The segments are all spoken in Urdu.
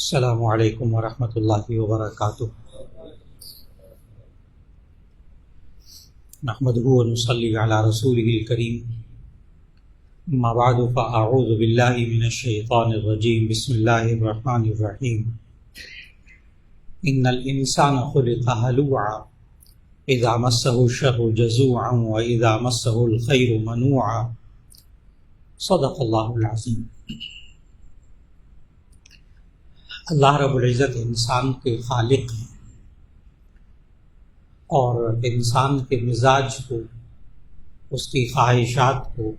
السلام علیکم ورحمۃ اللہ وبرکاتہ۔ نحمده ونصلی علی رسولہ الکریم، اما بعد فاعوذ باللہ من الشیطان الرجیم، بسم اللہ الرحمن الرحیم۔ ان الانسان خلق ہلوعا اذا مسہ الشر جزوعا واذا مسہ الخیر منوعا، صدق اللہ العظیم۔ اللہ رب العزت انسان کے خالق ہیں اور انسان کے مزاج کو، اس کی خواہشات کو،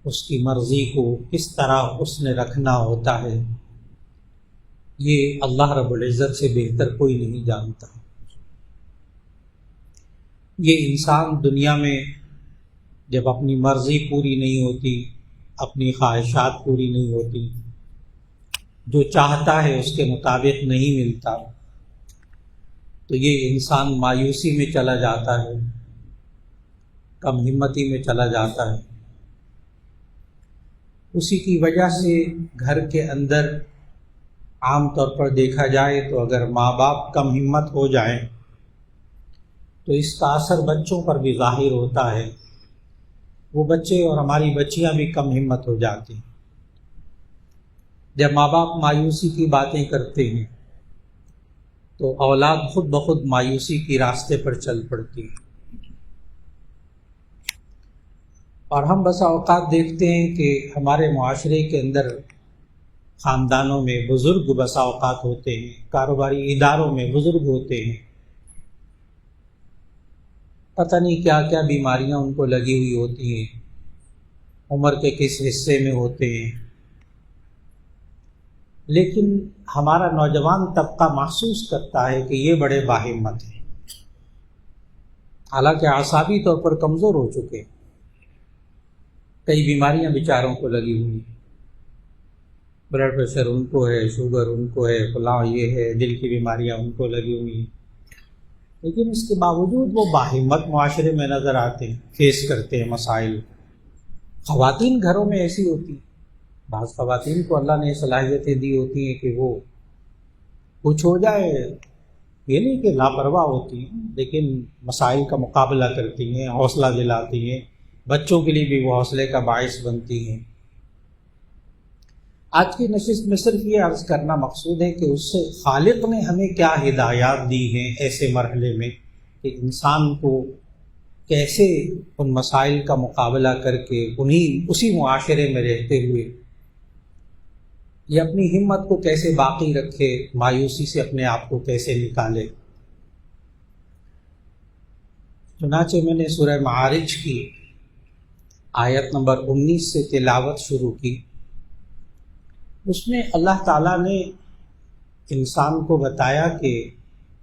اس کی مرضی کو کس طرح اس نے رکھنا ہوتا ہے، یہ اللہ رب العزت سے بہتر کوئی نہیں جانتا۔ یہ انسان دنیا میں جب اپنی مرضی پوری نہیں ہوتی، اپنی خواہشات پوری نہیں ہوتی، جو چاہتا ہے اس کے مطابق نہیں ملتا، تو یہ انسان مایوسی میں چلا جاتا ہے، کم ہمتی میں چلا جاتا ہے۔ اسی کی وجہ سے گھر کے اندر عام طور پر دیکھا جائے تو اگر ماں باپ کم ہمت ہو جائیں تو اس کا اثر بچوں پر بھی ظاہر ہوتا ہے۔ وہ بچے اور ہماری بچیاں بھی کم ہمت ہو جاتی ہیں۔ جب ماں باپ مایوسی کی باتیں کرتے ہیں تو اولاد خود بخود مایوسی کی راستے پر چل پڑتی ہے۔ اور ہم بسا اوقات دیکھتے ہیں کہ ہمارے معاشرے کے اندر خاندانوں میں بزرگ بسا اوقات ہوتے ہیں، کاروباری اداروں میں بزرگ ہوتے ہیں، پتہ نہیں کیا کیا بیماریاں ان کو لگی ہوئی ہوتی ہیں، عمر کے کس حصے میں ہوتے ہیں، لیکن ہمارا نوجوان طبقہ محسوس کرتا ہے کہ یہ بڑے باہمت ہیں، حالانکہ اعصابی طور پر کمزور ہو چکے، کئی بیماریاں بیچاروں کو لگی ہوئی، بلڈ پریشر ان کو ہے، شوگر ان کو ہے، فلاں یہ ہے، دل کی بیماریاں ان کو لگی ہوئی ہیں، لیکن اس کے باوجود وہ باہمت معاشرے میں نظر آتے ہیں، فیس کرتے ہیں مسائل۔ خواتین گھروں میں ایسی ہوتی ہیں، بعض خواتین کو اللہ نے صلاحیتیں دی ہوتی ہیں کہ وہ کچھ ہو جائے، یہ نہیں کہ لاپرواہ ہوتی ہیں، لیکن مسائل کا مقابلہ کرتی ہیں، حوصلہ دلاتی ہیں، بچوں کے لیے بھی وہ حوصلے کا باعث بنتی ہیں۔ آج کی نشست میں صرف یہ عرض کرنا مقصود ہے کہ اس سے خالق نے ہمیں کیا ہدایات دی ہیں ایسے مرحلے میں کہ انسان کو کیسے ان مسائل کا مقابلہ کر کے اسی معاشرے میں رہتے ہوئے یہ اپنی ہمت کو کیسے باقی رکھے، مایوسی سے اپنے آپ کو کیسے نکالے۔ چنانچہ میں نے سورہ معارج کی آیت نمبر 19 سے تلاوت شروع کی۔ اس میں اللہ تعالیٰ نے انسان کو بتایا کہ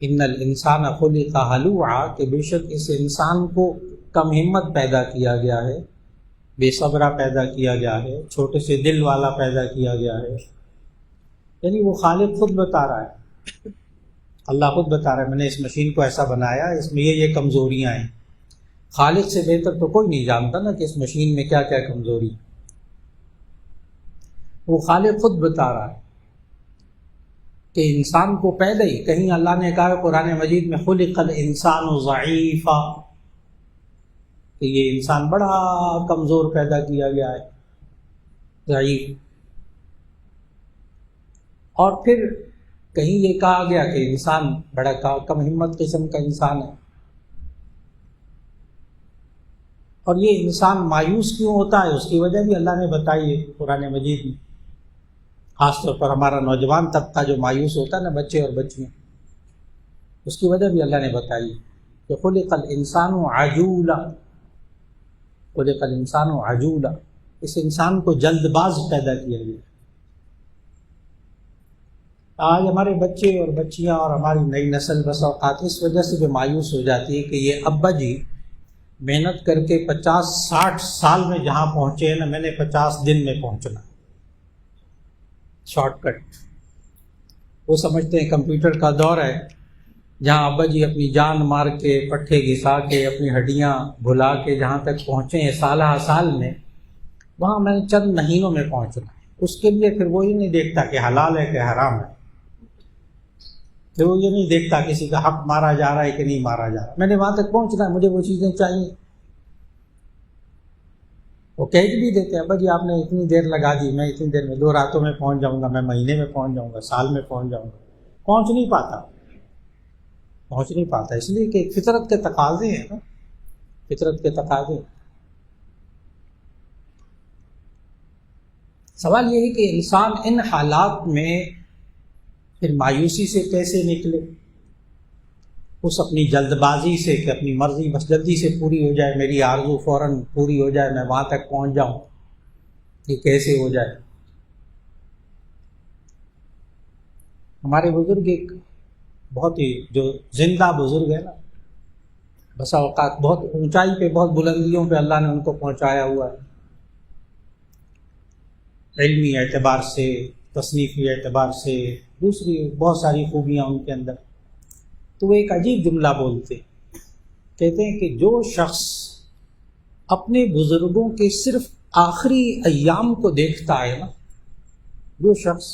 ان الانسان خلق ہلوعا، کہ بے شک اس انسان کو کم ہمت پیدا کیا گیا ہے، بے صبرہ پیدا کیا گیا ہے، چھوٹے سے دل والا پیدا کیا گیا ہے۔ یعنی وہ خالق خود بتا رہا ہے، اللہ خود بتا رہا ہے میں نے اس مشین کو ایسا بنایا، اس میں یہ کمزوریاں ہیں۔ خالق سے بہتر تو کوئی نہیں جانتا نا کہ اس مشین میں کیا کیا کمزوری، وہ خالق خود بتا رہا ہے کہ انسان کو پیدا ہی، کہیں اللہ نے کہا قرآن مجید میں خلق الانسان ضعیفا، کہ یہ انسان بڑا کمزور پیدا کیا گیا ہے، ضعیف۔ اور پھر کہیں یہ کہا گیا کہ انسان بڑا کم ہمت قسم کا انسان ہے۔ اور یہ انسان مایوس کیوں ہوتا ہے اس کی وجہ بھی اللہ نے بتائی ہے قرآن مجید میں، خاص طور پر ہمارا نوجوان طبقہ جو مایوس ہوتا ہے نا، بچے اور بچیاں، اس کی وجہ بھی اللہ نے بتائی کہ خلق الانسان عجولا، خلق الانسان عجولا، اس انسان کو جلد باز پیدا کیا گیا۔ آج ہمارے بچے اور بچیاں اور ہماری نئی نسل بس اوقات اس وجہ سے جو مایوس ہو جاتی ہے کہ یہ ابا جی محنت کر کے 50-60 سال میں جہاں پہنچے ہیں نا، میں نے 50 دن میں پہنچنا، شارٹ کٹ۔ وہ سمجھتے ہیں کمپیوٹر کا دور ہے، جہاں ابا جی اپنی جان مار کے، پٹھے گھسا کے، اپنی ہڈیاں بھلا کے جہاں تک پہنچے ہیں سالہ سال میں، وہاں میں چند مہینوں میں پہنچنا ہے۔ اس کے لیے پھر وہ یہ نہیں دیکھتا کہ حلال ہے کہ حرام ہے، پھر وہ یہ نہیں دیکھتا کسی کا حق مارا جا رہا ہے کہ نہیں مارا جا رہا، میں نے وہاں تک پہنچنا ہے، مجھے وہ چیزیں چاہیے۔ وہ کہہ بھی دیتے ہیں بھائی آپ نے اتنی دیر لگا دی، میں اتنی دیر میں 2 راتوں میں پہنچ جاؤں گا، میں مہینے میں پہنچ جاؤں گا، سال میں پہنچ جاؤں گا، پہنچ نہیں پاتا، اس لیے کہ فطرت کے تقاضے ہیں نا، فطرت کے تقاضے۔ سوال یہ ہے کہ انسان ان حالات میں پھر مایوسی سے کیسے نکلے، اس اپنی جلد بازی سے کہ اپنی مرضی بس جلدی سے پوری ہو جائے، میری آرزو فوراً پوری ہو جائے، میں وہاں تک پہنچ جاؤں، یہ کیسے ہو جائے؟ ہمارے بزرگ ایک بہت ہی جو زندہ بزرگ ہے نا، بسا اوقات بہت اونچائی پہ، بہت بلندیوں پہ اللہ نے ان کو پہنچایا ہوا ہے، علمی اعتبار سے، تصنیفی اعتبار سے، دوسری بہت ساری خوبیاں ان کے اندر۔ تو وہ ایک عجیب جملہ بولتے، کہتے ہیں کہ جو شخص اپنے بزرگوں کے صرف آخری ایام کو دیکھتا ہے نا، جو شخص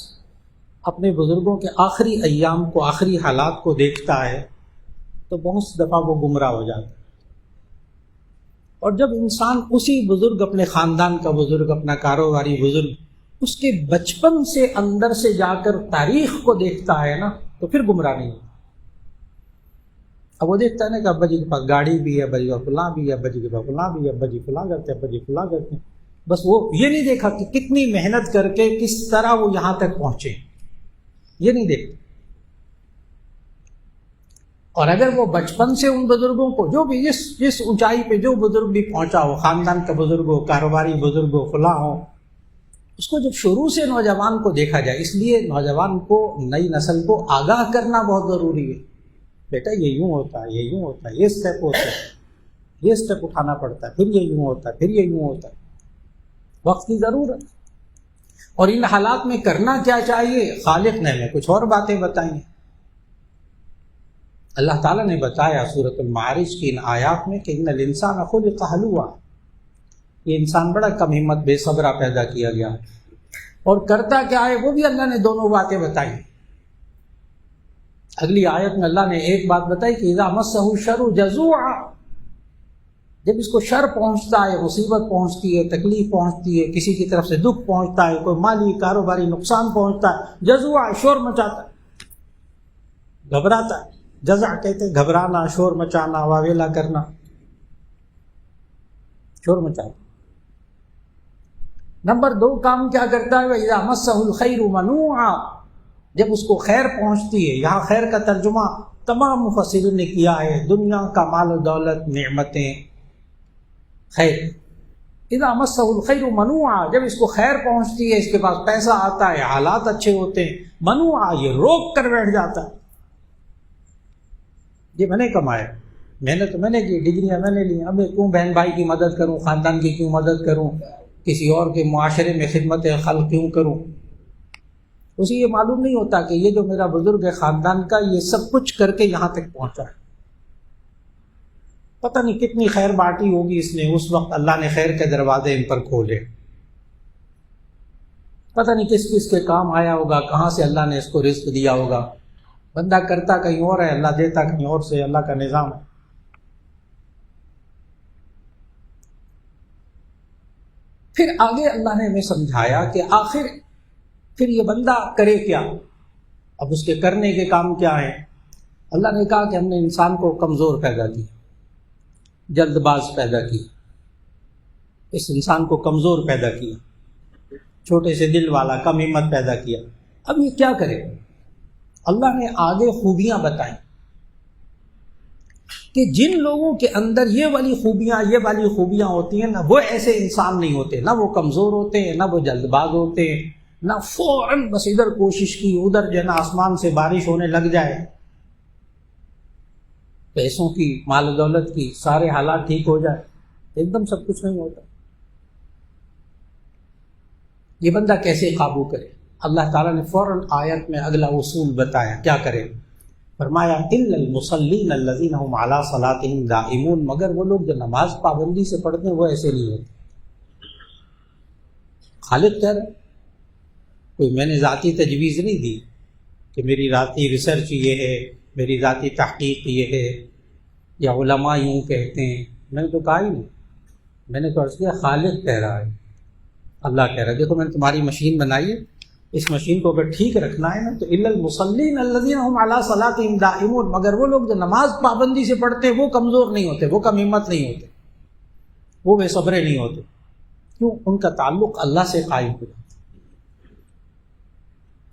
اپنے بزرگوں کے آخری ایام کو، آخری حالات کو دیکھتا ہے تو بہت دفعہ وہ گمراہ ہو جاتا ہے۔ اور جب انسان اسی بزرگ، اپنے خاندان کا بزرگ، اپنا کاروباری بزرگ، اس کے بچپن سے اندر سے جا کر تاریخ کو دیکھتا ہے نا، تو پھر گمراہ نہیں ہوتا۔ اب وہ دیکھتا ہے نا کہ ابا جی کے پاس گاڑی بھی ہے، ابا جی کا فلاں بھی ہے، ابا جی کے پاس فلاں بھی ہے، ابا جی فلاں کرتے ہیں، ابا جی فلاں کرتے ہیں، بس وہ یہ نہیں دیکھا کہ کتنی محنت کر کے کس طرح وہ یہاں تک پہنچے، یہ نہیں دیکھتا۔ اور اگر وہ بچپن سے ان بزرگوں کو، جو بھی جس اونچائی پہ جو بزرگ بھی پہنچا ہو، خاندان کا بزرگ ہو، کاروباری بزرگ ہو، فلاں ہو، اس کو جب شروع سے نوجوان کو دیکھا جائے، اس لیے نوجوان کو، نئی نسل کو آگاہ کرنا بہت ضروری ہے، بیٹا یہ یوں ہوتا ہے، یہ یوں ہوتا ہے، یہ سٹیپ ہوتا ہے، یہ سٹیپ اٹھانا پڑتا ہے، پھر یہ یوں ہوتا ہے، پھر یہ یوں ہوتا ہے، وقت کی ضرورت۔ اور ان حالات میں کرنا کیا چاہیے؟ خالق نے ہمیں کچھ اور باتیں بتائی ہیں۔ اللہ تعالیٰ نے بتایا سورۃ المعارج کی ان آیات میں کہ ان الانسان خلق ہلوعا، یہ انسان بڑا کم ہمت، بے صبرا پیدا کیا گیا، اور کرتا کیا ہے وہ بھی اللہ نے دونوں باتیں بتائی۔ اگلی آیت میں اللہ نے ایک بات بتائی کہ اذا مسہ الشر جزوعا، جب اس کو شر پہنچتا ہے، مصیبت پہنچتی ہے، تکلیف پہنچتی ہے، کسی کی طرف سے دکھ پہنچتا ہے، کوئی مالی کاروباری نقصان پہنچتا ہے، جزوعا، شور مچاتا ہے، گھبراتا ہے۔ جزع کہتے ہیں گھبرانا، شور مچانا، واویلا کرنا، شور مچانا۔ نمبر 2 کام کیا کرتا ہے؟ اذا مسہ الخیر منوعا، جب اس کو خیر پہنچتی ہے، یہاں خیر کا ترجمہ تمام مفسرین نے کیا ہے، دنیا کا مال و دولت، نعمتیں، خیر۔ اذا مسہ الخیر منوعا، جب اس کو خیر پہنچتی ہے، اس کے پاس پیسہ آتا ہے، حالات اچھے ہوتے ہیں، منوعا، یہ روک کر بیٹھ جاتا ہے، یہ میں نے کمایا، محنت میں نے کی، ڈگریاں میں نے لی، اب میں کیوں بہن بھائی کی مدد کروں، خاندان کی کیوں مدد کروں، کسی اور کے معاشرے میں خدمت خلق کیوں کروں؟ اسے یہ معلوم نہیں ہوتا کہ یہ جو میرا بزرگ ہے خاندان کا، یہ سب کچھ کر کے یہاں تک پہنچا ہے، پتہ نہیں کتنی خیر بانٹی ہوگی اس نے، اس وقت اللہ نے خیر کے دروازے ان پر کھولے، پتہ نہیں کس کس کے کام آیا ہوگا، کہاں سے اللہ نے اس کو رزق دیا ہوگا، بندہ کرتا کہیں اور ہے، اللہ دیتا کہیں اور سے، اللہ کا نظام ہے۔ پھر آگے اللہ نے ہمیں سمجھایا کہ آخر پھر یہ بندہ کرے کیا، اب اس کے کرنے کے کام کیا ہیں؟ اللہ نے کہا کہ ہم نے انسان کو کمزور پیدا کیا، جلد باز پیدا کیا، اس انسان کو کمزور پیدا کیا، چھوٹے سے دل والا، کم ہمت پیدا کیا۔ اب یہ کیا کرے؟ اللہ نے آگے خوبیاں بتائیں کہ جن لوگوں کے اندر یہ والی خوبیاں ہوتی ہیں نا، وہ ایسے انسان نہیں ہوتے، نہ وہ کمزور ہوتے ہیں، نہ وہ جلد باز ہوتے ہیں، نہ فوراً بس ادھر کوشش کی، ادھر جو ہے نا آسمان سے بارش ہونے لگ جائے، پیسوں کی، مال و دولت کی، سارے حالات ٹھیک ہو جائے، ایک دم سب کچھ نہیں ہوتا۔ یہ بندہ کیسے قابو کرے؟ اللہ تعالیٰ نے فوراً آیت میں اگلا اصول بتایا، کیا کرے؟ فرمایا الا المصلین الذین هم علی صلاتهم دائمون، مگر وہ لوگ جو نماز پابندی سے پڑھتے ہیں وہ ایسے نہیں ہوتے۔ خالق کہہ رہے کوئی میں نے ذاتی تجویز نہیں دی کہ میری ذاتی ریسرچ یہ ہے، میری ذاتی تحقیق یہ ہے، یا علماء یوں کہتے ہیں. میں نے تو کہا ہی نہیں. میں نے تو عرض کیا خالق کہہ رہا ہے، اللہ کہہ رہا ہے. دیکھو میں نے تمہاری مشین بنائی ہے، اس مشین کو اگر ٹھیک رکھنا ہے نا تو الا المصلین الذین هم علی صلاتهم دائمون، مگر وہ لوگ جو نماز پابندی سے پڑھتے ہیں وہ کمزور نہیں ہوتے، وہ کم ہمت نہیں ہوتے، وہ بے صبرے نہیں ہوتے. کیوں؟ ان کا تعلق اللہ سے قائم ہو جاتا ہے،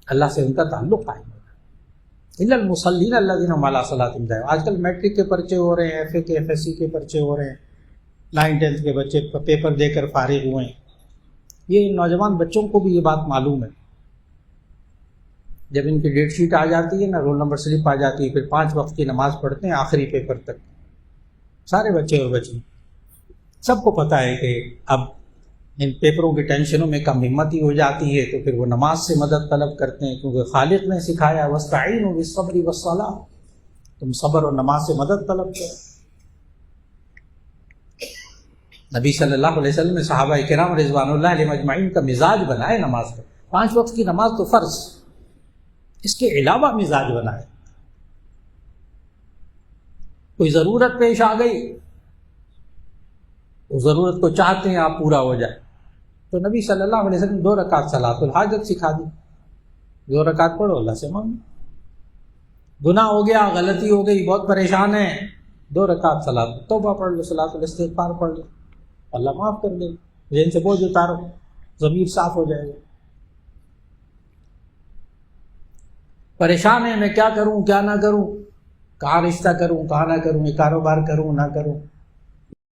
اللہ سے ان کا تعلق قائم ہو جاتا ہے. الا المصلین الذین هم علی صلاتهم دائمون. آج کل میٹرک کے پرچے ہو رہے ہیں، ایف اے کے ایف ایس سی کے پرچے ہو رہے ہیں، 9th 10th کے بچے پیپر دے کر فارغ ہوئے ہیں. یہ نوجوان بچوں کو بھی یہ بات معلوم ہے. جب ان کی ڈیٹ شیٹ آ جاتی ہے نا، رول نمبر سلپ آ جاتی ہے، پھر 5 وقت کی نماز پڑھتے ہیں آخری پیپر تک. سارے بچے اور بچی سب کو پتہ ہے کہ اب ان پیپروں کی ٹینشنوں میں کم ہمتی ہو جاتی ہے، تو پھر وہ نماز سے مدد طلب کرتے ہیں، کیونکہ خالق نے سکھایا وَاسْتَعِینُوا بِالصَّبْرِ وَالصَّلَاةِ، تم صبر اور نماز سے مدد طلب کرو. نبی صلی اللہ علیہ وسلم نے صحابہ کرام رضوان اللہ علیہم اجمعین کا مزاج بنائے نماز کا. 5 وقت کی نماز تو فرض، اس کے علاوہ مزاج بنائے. کوئی ضرورت پیش آ گئی، اس ضرورت کو چاہتے ہیں آپ پورا ہو جائے، تو نبی صلی اللہ علیہ وسلم 2 رکعت صلاۃ الحاجت سکھا دی. 2 رکعت پڑھو، اللہ سے مانگو. گناہ ہو گیا، غلطی ہو گئی، بہت پریشان ہیں، 2 رکعت صلاۃ توبہ پڑھ لو، صلاۃ الاستغفار پڑھ لو، اللہ معاف کر دے. ذہن سے بوجھ اتارو، ضمیر صاف ہو جائے گا. پریشان ہے میں کیا کروں کیا نہ کروں، کہاں رشتہ کروں کہاں نہ کروں، یہ کاروبار کروں نہ کروں،